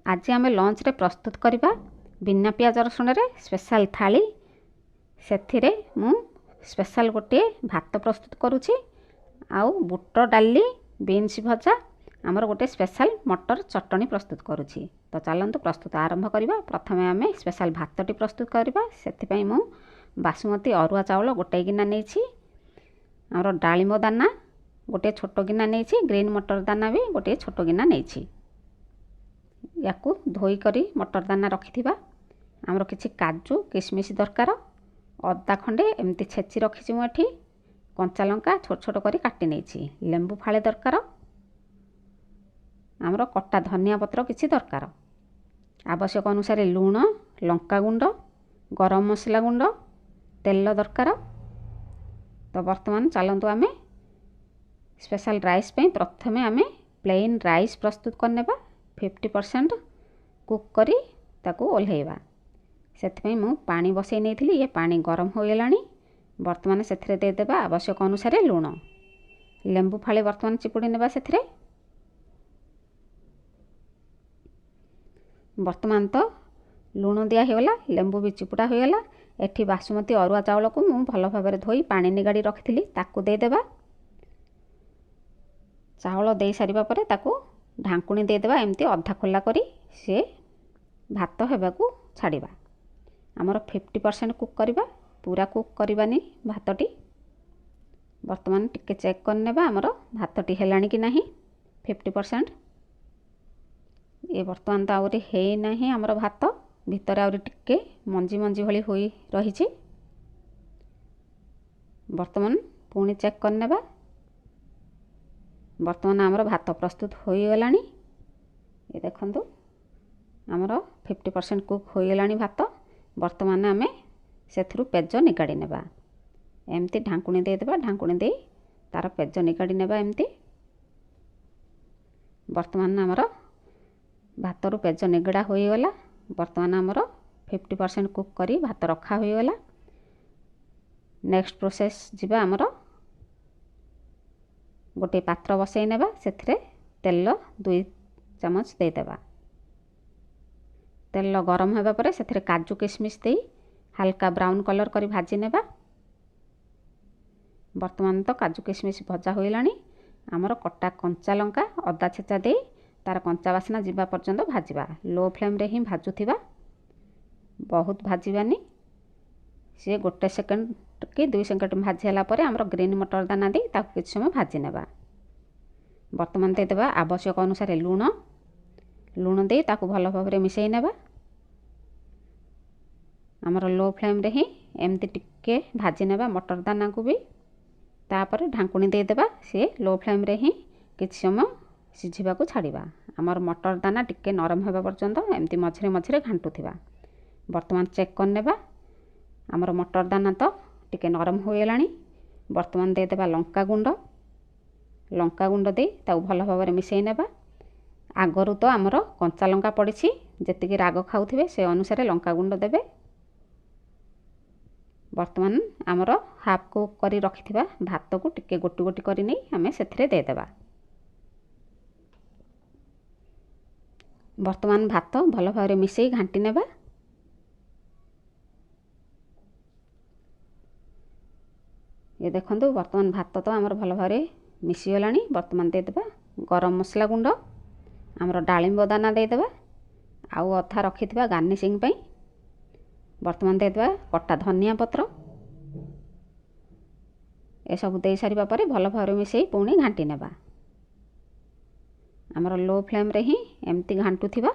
आज आम लंच रे प्रस्तुत करवा बिना पियाज रसुण रे स्पेशल थाली। से मु स्पेशल गोटे भात प्रस्तुत करुछि आउ बुट डाली बीन्स भजा आमर गोटे स्पेशल मटर चटनी प्रस्तुत करुछि। तो चलतु प्रस्तुत आरंभ करवा। प्रथमे आम स्पेशल भातटी प्रस्तुत करवा। से मु बासमती अरुआ चाउल गोटे गिना नहीं, आमर डालिम दाना गोटे छोट गिना नहीं, ग्रीन मटर दाना भी गोटे छोट गिना नहीं। या धोईकरी मटर दाना रखि आमर किछि काजू किशमिश दरकार, अदा खंडे एमती छेची रखी मुझे, कंचा लंका छोट छोट करी काटी नहीं, लेंबू फाळे दरकार, आमर कटा धनिया पत्र किछि दरकार, आवश्यक अनुसार लूण लंका गुंड गरम मसला गुंड तेल दरकार। तो वर्तमान चलतु आम स्पेशल राइस पे प्रथमे आम प्लेन राइस प्रस्तुत करने 50% कुक करी ताकू ओल्हेइबा। से मु पानी बसई नहीं, ये पानी गरम हो गलानी। वर्तमान से देदेबा आवश्यक अनुसार लूण, लेंबू फाड़ी वर्तमान चिपुड़ी नेबा। से वर्तमान तो लूण दिया होगला, लेंबू भी चिपुड़ा होगला। एठी बासमती अरुआ चाउल को मु भल भाव धोई पानी निगाड़ी रखी ताकू देदेबा। चाउल दे सारिबा परे ताकू ढांकुणी देदेबा, एमती अधा खोला करी से भात हेबाकू छाड़िबा। आमर 50% कुक करवा, पूरा कुक करवानी भातटी। वर्तमान टिके चेक करनेबा आमर भातटी हेलानी कि नहीं 50%। ये वर्तमान तो आउरी है नहीं, आमर भात भितर आउरी टिके मंजी मंजी भली होई रही। वर्तमान पुणी चेक करनेबा। वर्तमान आमर भात प्रस्तुत हो गलानी। ये देखंतु आमर 50% कुक हो गलानी भात। वर्तमान आम से पेज निगाड़ी नेबा, एमती ढांकुणी देदेबा, ढांकुणी दे तार पेज निगाड़ी नेबा एमती। वर्तमान आमर भात रु पेज निगड़ा हो गला। वर्तमान आमर 50% कुक करी भात रखा हो गला। नेक्स्ट प्रोसेस जीवा आमर गोटे पात्र बसई नेबा, सेथिरे तेल 2 चामच देदेबा। तेल गरम होगा परे सेथिरे काजू किशमिश दे हल्का ब्राउन कलर करी भाजी नेबा। वर्तमान तो काजू किशमिश भजा हो गलानी। आमर कटा कंचा लंका अदा छेचा दे तार कंचा बासना जीवा पर्यंत भाजवा। लो फ्लेम रे ही भाजुथिबा, बहुत भाजवानी। सी गोटे सेकेंड कि 2 सेकेंड भाजीला आमर ग्रीन मटर दाना दे ताकू किछ समय भाजी नेबा। वर्तमान देदेबा आवश्यक अनुसार लूण, लूण दे ताकू भल भाव में मिसई नेबा। आमर लो फ्लेम रे ही एमती टिके भाजी नेबा मटर दाना को भी। तापर ढांकुणी देदेबा, सी लो फ्लेम रे ही किछ समय सिझिबा को छाड़िबा। आमर मटर दाना टिके नरम होगा पर्यंत एमती मझिरे मझिरे घांटुथिबा। वर्तमान चेक करनेबा, आमर मटर दाना तो टिके नरम हो गलानी। वर्तमान देदेबा लंका गुंड, लंका गुंड दे ताऊ भल भाव में मिसई नेबा। आगरू तो आमर कंचा लंका पड़ी, जेतिकी राग खाउथिबे से अनुसार लंका गुंड देबे। वर्तमान आमर हाफ कुक करी रखिथिबा भात को टिके गोटी गोटी करी नै आमे सेथिरे देदेबा। वर्तमान भात भल भाव में मिसई घांटी नेबा। ये देखंतु वर्तमान भात तो आमर भल भाव में मिसी गलानी। वर्तमान देदेबा गरम मसला गुंड, आमर डालिंब दाना देदेबा, आउ अधा रखिथिबा गार्निशिंग पई। वर्तमान देदेबा कटा धनिया पत्र, ए सब दे सारिबा परे भल भाव में मिसई पुणी घांटी नेबा। आमर लो फ्लेम रे ही एमती घांटुथिबा।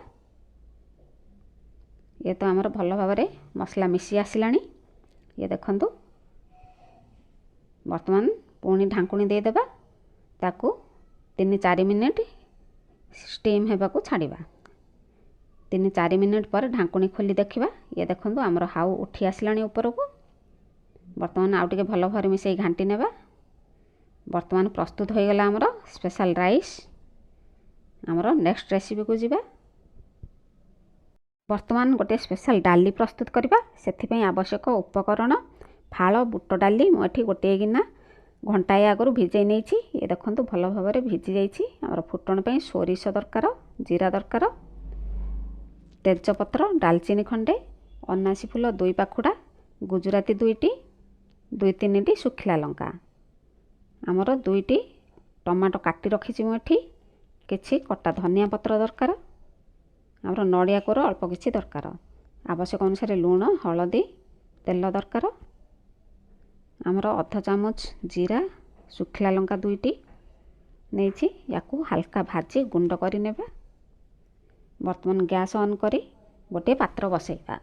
ये तो आमर भल भाव में मसला मिसी आसिलानी। ये देखंतु वर्तमान पुणी ढांकुणी देदेबा, ताकू 3-4 मिनिट स्टीम हेबाकू छाड़िबा। 3-4 मिनिट पर ढांकुणी खोली देखिबा। ये देखंतु आमर हाउ उठी आसिलानी ऊपर को। वर्तमान आउ टिके भल भाव में मिसई घांटी नेबा। वर्तमान प्रस्तुत हो गला आमर स्पेशल राइस। आमर नेक्स्ट रेसिपी को जीवा। वर्तमान गोटे स्पेशल डाली प्रस्तुत करवा। से आवश्यक उपकरण फाड़ बुट डाली मुझे गोटे गिना घंटाए आगु भिजई नहीं। ये देखो भल भाव में भिजी जाइए। आमर फुटण पर सोरिष दरकार, जीरा दरकार, तेजपत्र डालचीनी खंडे अनासी फूल 2 पाखुड़ा गुजराती 2टी 2-3टी सुखिला लंका आमर 2टी टमाटो काटी रखी मुठी किछि कटा धनिया पत्र दरकार आमर नड़िया कोर अल्प किछि दरकार आवश्यक अनुसार लूण हलदी तेल दरकार आमर अध चामच जीरा सुखिला लंका 2टी नहीं याकू हल्का भाजी गुंड कर नेबा। वर्तमान गैस ऑन करी गोटे पात्र बसैबा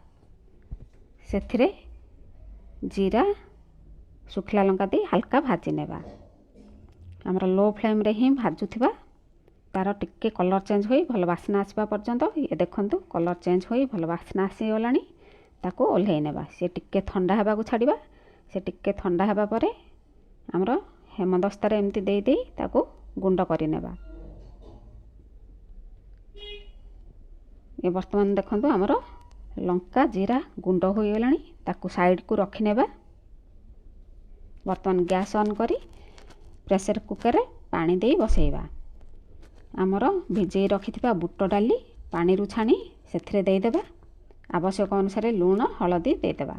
सेथिरे जीरा सुखिला लंका दी हल्का भाजी नेबा आमर लो फ्लेम रे ही भाजुथिबा तार टिके कलर चेंज होई भल बास्ना आसबा पर्यंत ये देखंतु कलर चेंज होई भल बास्ना आसी गलानी ताको ओल्हे नेबा से टिके ठंडा हेबा को छाड़िबा से टिके ठंडा हेबा परे आमर हेमदस्तारे एमती देई देई ताको गुंड कर नेबा। ये वर्तमान देखंतु आमर लंका जीरा गुंड हो गलानी ताको साइड को रखी नेबा। वर्तमान गैस ऑन करी प्रेशर कुकर रे पानी दे बसैबा आमर भिजई रखिथिबा बुट डाली पानी रु छाणी सेथिरे देई देबा आवश्यक अनुसार लूण हलदी दे देबा।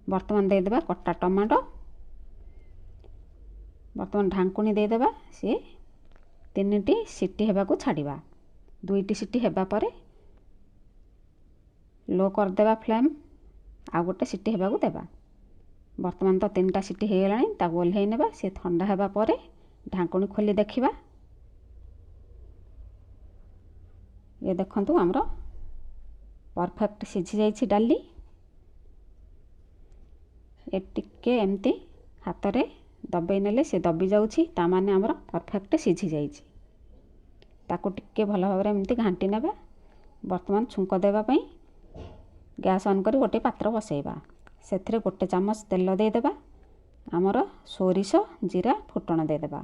वर्तमान दे देबा कटा टमाटो वर्तमान ढांकुनी दे देबा से 3टी सीटी हेबा को छाड़िबा 2टी सीटी हेबा परे लो कर देबा फ्लेम आ गोटे सीटी हेबा को देबा। वर्तमान तो 3टा सीटी हो गलानी ताको ओल्हे नेबा से ठंडा हेबा परे ढांकुनी खोली देखिबा ये देखंतु हमरो परफेक्ट सिझी जाइछि डाली ए टिके एमती हाथ रे दबेई नेले से दबी जाउछि ता माने हमरो परफेक्ट सिझी जाइछि ताको टिके भल भाबरे एमती घांटी नेबा। वर्तमान छुंक देबा पई गैस ऑन करी गोटे पात्र बसैबा सेथिरे गोटे चामच तेल दे देबा आमर सोरिष जीरा फुटण दे देबा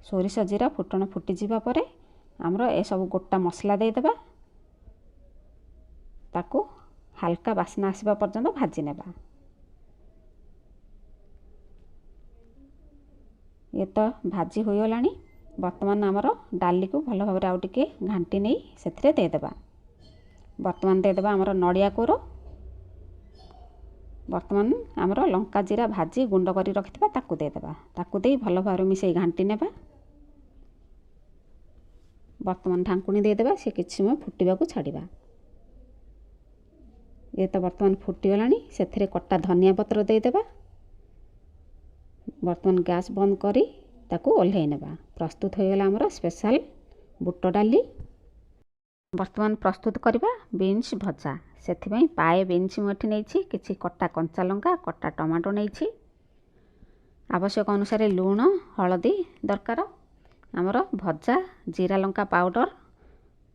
सोरिष जीरा फुटण फुटी जिबा परे आमर ए सब गोटा मसला दे देबा ताको हल्का बास्ना आसीबा पर्यंत भाजी नेबा। ये तो भाजी हो गलानी वर्तमान आमर डाली को भल भाबरे आउ टिके घांटी नै सेथिरे दे देबा। वर्तमान दे देबा आमर नड़िया कोर वर्तमान आमर लंका जीरा भाजी गुंड करी रखिथिबा ताकू दे देबा ताकू देई भल भाबरे मिसई घांटी नेबा। वर्तमान ढांकुनी दे देबा से किछि समय फुटिबा को छाड़िबा ये तो वर्तमान फुटी गलानी सेथिरे कटा धनिया पत्र दे देबा। वर्तमान गैस बंद करी ताकू ओल्हे नेबा प्रस्तुत हो गला हमर स्पेशल बुट डाली। वर्तमान प्रस्तुत करबा बीन्स भजा सेथिबाई पाए बीन्स मुठी नेछि किछि कटा कंचा लंका कटा टमाटो नेछि आवश्यक अनुसार लूण हलदी दरकार आमर भजा जीरा लंका पाउडर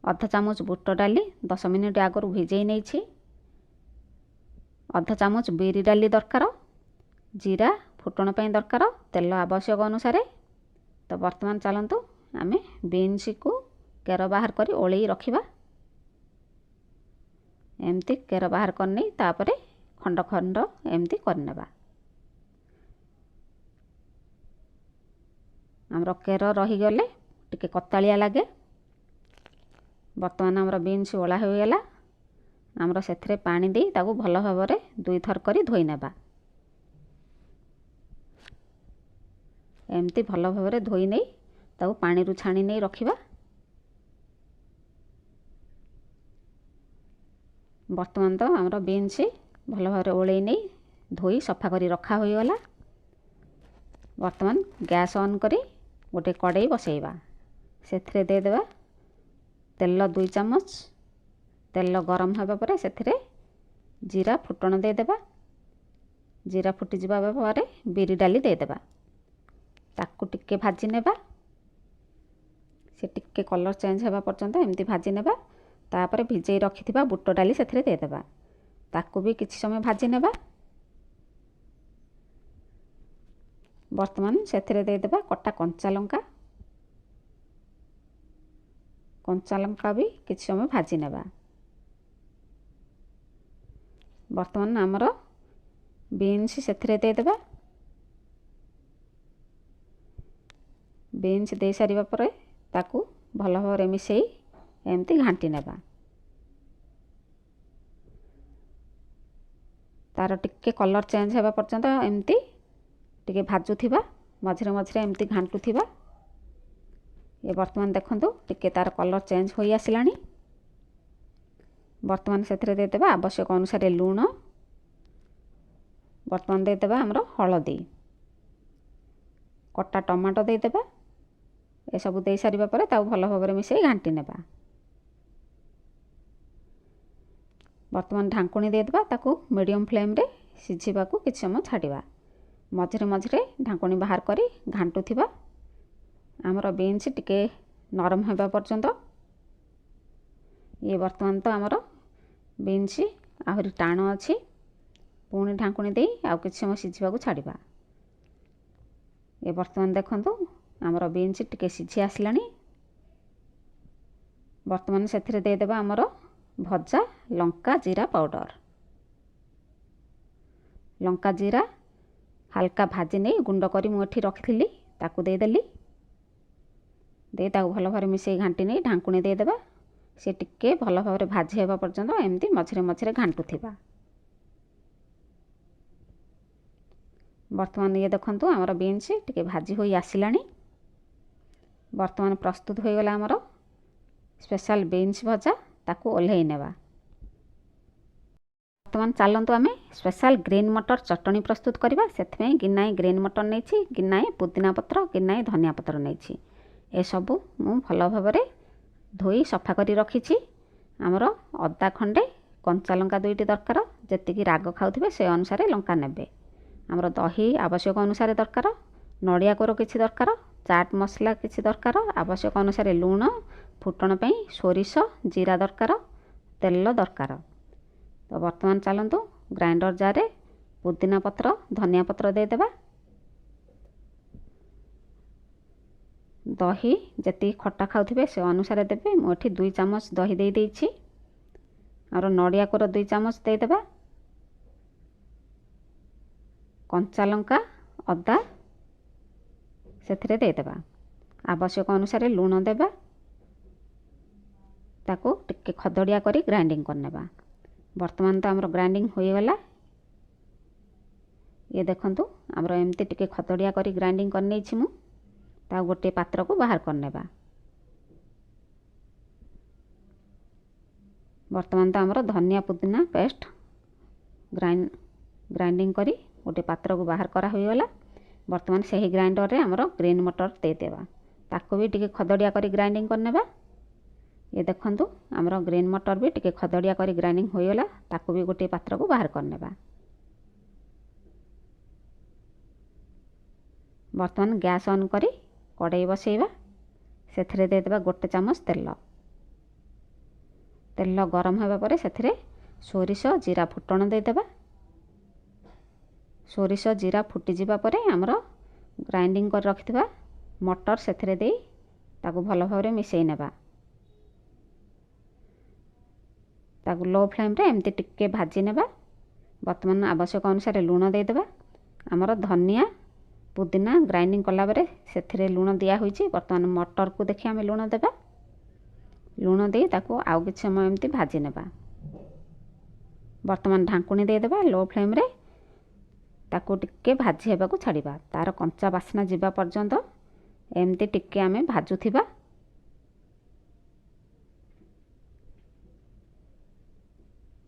अध चामच बुट डाली 10 मिनिट आगरू भिजई नेछि अध चामच बिरी डाली दरकार जीरा फुटण पई दरकार तेल आवश्यक अनुसार। तो वर्तमान चलतु आमे बीन्स को केर बाहर करी ओळेई रखिबा एमती केर बाहर करनी तापरे खंड खंड एमती करनेबा आमर केर रही गले टिके कतालिया लागे। वर्तमान आमर बीन्स ओला हो गला आमर सेथिरे पानी दे ताकू भल भाबरे 2 थर करी धोई नेबा एमती भल भाबरे धोई नै ताकू पानी रु छाणी नै रखिबा। वर्तमान तो आमर बीन्स भल भाबरे ओळेई नै धोई सफा करी रखा होई गला। वर्तमान गैस ऑन करी गोटे कड़ाई बसैबा सेथिरे दे देबा तेल 2 चामच तेल गरम हेबा परे सेथिरे जीरा फुटण दे देबा जीरा फुटी जिबा परे बिरी डाली दे देबा ताकू टिके भाजी नेबा से टिके कलर चेंज हेबा पर्यंत एमती भाजी नेबा तापरे भिजई रखिथिबा बुट डाली सेथिरे दे देबा ताकू भी किछि समय भाजी नेबा। वर्तमान सेथिरे दे देबा कटा कंचा लंका भी किछि समय भाजी नेबा। वर्तमान आमर बीन्स सेथिरे दे देबा बीन्स दे सारिबा परे ताकू भल भाबरे मिसई एमती घांटी नेबा। तार टिके कलर चेंज होगा पर्यंत एमती टिके भाजुथिबा, मझिरे मझिरे एमती घांटुथिबा। ये वर्तमान देखंतु टिके तार कलर चेंज होई आसिलानी। वर्तमान सेथिरे देदेबा आवश्यक अनुसार लूण, वर्तमान देदेबा हमरो हळदी, कटा टमाटो देदेबा। ए सब दे सारिबा परे ताऊ भलो भाबरे मिसेई घांटी नेबा। वर्तमान ढांकुणी देदेबा, ताकू मीडियम फ्लेम रे सिझिबाकू किछ समय छाडिबा। मझिरे मझिरे ढांकुणी बाहर करी घांटुथिबा। आमर बीन्स टिके नरम होगा पर्यंत। ये वर्तमान तो आमर बीन्स आहरी टाण अच्छी, पुणी ढांकुणी दे आउ किछ समय सिझिबाकू छाडिबा। ये वर्तमान देखंतु आमर बीन्स टिके सिझी आसिलानी। वर्तमान सेथिरे देदेबा आमर भजा लंका जीरा पाउडर। लंका जीरा हल्का भाजी नहीं गुंड करी मुठी रखिली ताकू देदेली। दे ताकू भल भाव मिसई घांटी नहीं ढांकुणी देदेबा। से टिके भल भाव भाजी होगा पर्यंत एमती मझिरे मझिरे घांटुथिबा। वर्तमान ये देखंतु आमर बीन्स टिके भाजी होई आसिलानी। वर्तमान प्रस्तुत हो गला आमर स्पेशल बीन्स भजा, ताकू ओल्हेई नेबा। वर्तमान चलतु आम स्पेशल ग्रीन मटर चटनी प्रस्तुत करवा। से गिनाए ग्रीन मटर नहीं, गिनाए पुदीना पत्र, गिनाए धनिया पत्र नहीं। ए सबू मु भल भाव धोई सफा करी रखी। आमर अदा खंडे, कंचा लंका 2टी दरकार, जी राग खाऊे से अनुसार लंका नेबे। आमर दही आवश्यक अनुसार दरकार, नड़िया कोर किछि दरकार, चाट मसला किछि दरकार, आवश्यक अनुसार लूण, फुटण पई सोरिष जीरा दरकार, तेल दरकार। तो वर्तमान चलतु ग्राइंडर जार रे पुदीना पत्र धनिया पत्र देदेबा। दही जति खट्टा खाऊे से अनुसार देवे। मुझे 2 चामच दही दे देइछि। और नड़िया कोर 2 चामच देदेबा। कंचा लंका अदा सेथिरे देदेबा। आवश्यक अनुसार लूण देबा। ताकू टिके खदड़िया करी ग्राइंडिंग करनेबा। वर्तमान तो आमर ग्राइंडिंग हो गला। ये देखंतु आमर एमती टिके खदड़िया करी ग्राइंडिंग कर नेछि मु। ता गोटे पात्र को बाहर करनेबा। वर्तमान तो आमर धनिया पुदीना पेस्ट ग्राइंडिंग करी गोटे पात्र को बाहर करा हो गला। वर्तमान सही ग्राइंडर रे आमर ग्रीन मटर दे देबा। ताको भी टिके खदड़िया करी ग्राइंडिंग करनेबा। ये देखंतु आमर ग्रीन मटर भी टिके खदड़िया करी ग्राइंडिंग हो गला। ताको भी गोटे पात्र को बाहर करनेबा। वर्तमान गैस ऑन करी कड़ाई बसैबा। सेथिरे दे देबा गोटे चामच तेल। तेल गरम होगा परे सेथिरे सोरिष जीरा फुटण दे देबा। सोरिष जीरा फुटी जिबा परे आमर ग्राइंडिंग कर रखिथिबा मटर सेथिरे देई ताकू भल भाव मिसई नेबा। ताकू लो फ्लेम रे एमती टिके भाजी नेबा। वर्तमान आवश्यक अनुसार लूण दे देबा। आमर धनिया पुदीना ग्राइंडिंग कला बेरे सेथिरे लूण दिया होईची। वर्तमान मटर को देखि आमे लूण देबा। लूण दे ताकू आउ किछ समय एमती भाजी नेबा। वर्तमान ढांकुणी दे देबा लो फ्लेम रे। ताकू टिके भाजी हेबाकू छाड़िबा। तार कंचा बास्ना जिबा पर्यंत एमती टिके आमे भाजुथिबा।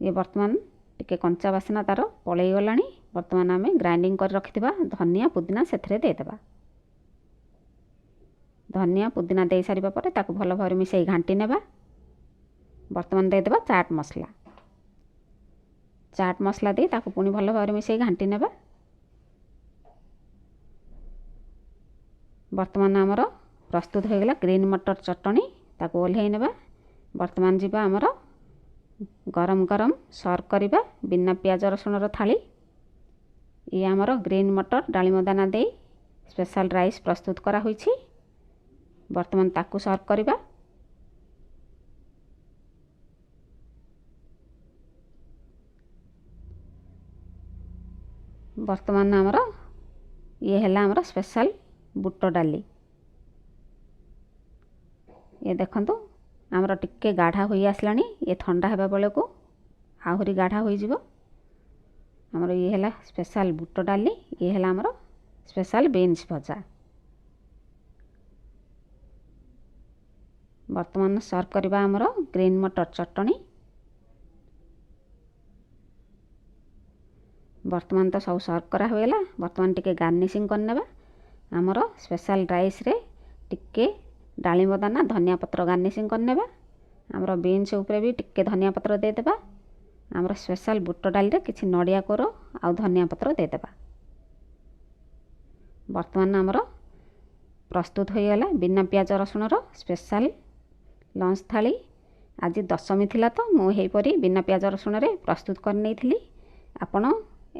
ये वर्तमान टिके कंचा बास्ना तार पलई गलानी। वर्तमान आमे ग्राइंडिंग कर रखिथिबा धनिया पुदीना सेथिरे दे देबा। धनिया पुदीना दे सारिबा परे ताकू भल भाव मिसई घांटी नेबा। वर्तमान दे देबा चाट मसला। चाट मसला दे ताकू पुनी भल भाव मिसई घांटी नेबा। वर्तमान आमर प्रस्तुत हो गला ग्रीन मटर चटनी। ताकू ओल्हेई नेबा। वर्तमान जीवा आमर गरम गरम सर्व करिबा बिना प्याज रसुण रो थाली। ये आमर ग्रीन मटर डालिम दाना दे स्पेशल राइस प्रस्तुत करा होईछि। वर्तमान ताकू सर्व करिबा। वर्तमान आमर ये हैला आमर स्पेशल बुट डाली। ये देखंतु आमर टिके गाढ़ा हो आसलानी ये ठंडा हेबा बेलू आहरी गाढ़ा हो आमर ये है स्पेशल बुट डाली ये है आमर स्पेशल बीन्स भजा। वर्तमान सर्व करवा आमर ग्रीन मटर चटनी। वर्तमान तो सब सर्व करा होगा। वर्तमान टिके गार्निशिंग करने आमर स्पेशल राइस रे टिके डालिम दाना धनिया पत्र गार्निशिंग करने आमर बीन्स उपरे भी टिके धनिया पत्र देदेबा। आमर स्पेशल बुट डाली रे किछि नड़िया कोर आ धनिया पत्र देदेबा। वर्तमान आमर प्रस्तुत हो गला बिना प्याज रसुण स्पेशल लंच थाली। आज दशमी थिला तो मुझे बिना प्याज रसुण रे प्रस्तुत कर नहीं थी। आपण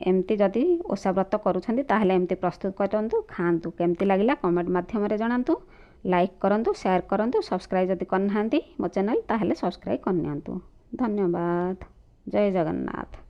एमती जदि ओषा व्रत करूछंती ताहले एमती प्रस्तुत करंतु खांतु। केमती लागिला कमेंट माध्यम रे जणांतु। लाइक करंतु शेयर करंतु सब्सक्राइब जदि करनाहांती मो चैनल ताहले सब्सक्राइब करनियंतु। धन्यवाद। जय जगन्नाथ।